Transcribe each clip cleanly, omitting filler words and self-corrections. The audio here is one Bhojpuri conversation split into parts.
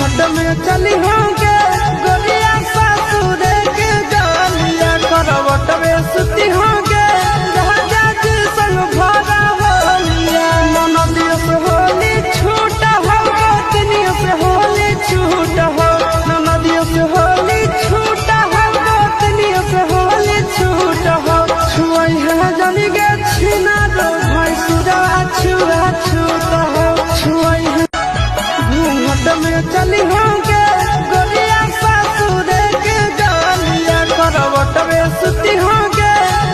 घूंघट में चली होंगे गोरिया ससुर के गालिया करवट में सुती होंगे राजा जी संग भरा होलिया ननदियों से होली छूट हो गोतनियों से होली छूट हो ननदियों से होली छूट हो गोतनियों से होली छूट हो छुआई है जानी गे छीना रो भाई सुरा छुआ छूट हो छुआई है घूंघट में चली होंगे गोरिया ससुर के गालिया करवट में सुती होंगे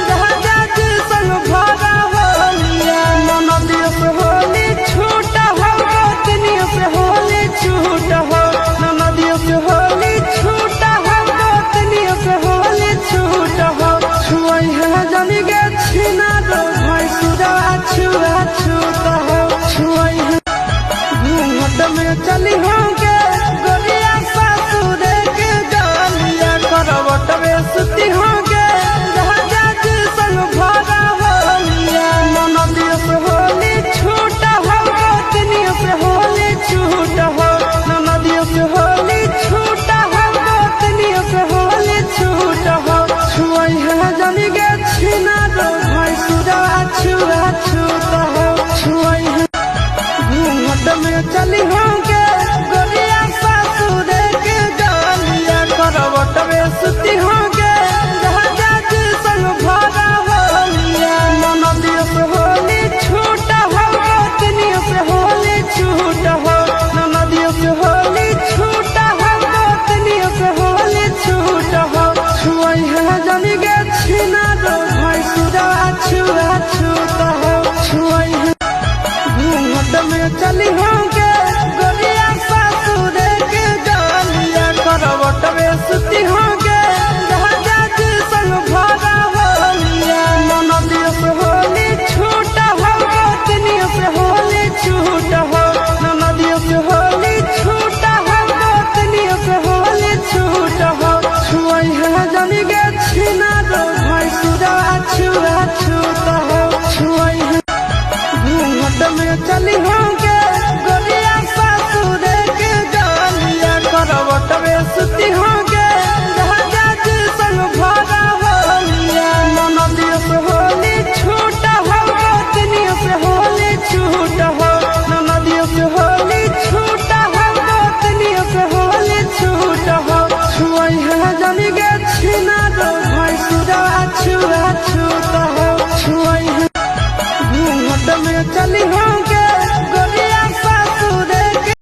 राजा जी संग भरा होलिया ननदियों से होली छूट हो गोतनियों से होली छूट हो ननदियों से होली छूट हो गोतनियों से होली छूट हो छुआई है जानी गे छीना रो भाई सुरा छुआ छूट हो छुआई है घूंघट में चली होंगे गोरिया ससुर के गालिया करवट में सुती होंगे राजा जी संग भरा होलिया ननदियों से होली छूट हो गोतनियों से होली छूट हो ननदियों से होली छूट हो गोतनियों से होली छूट हो छुआई है जानी गे छीना रो भाई सुरा छुआ छूट हो छुआई है घूंघट में चली होंगे गोरिया ससुर के गालिया करवट में सुती हो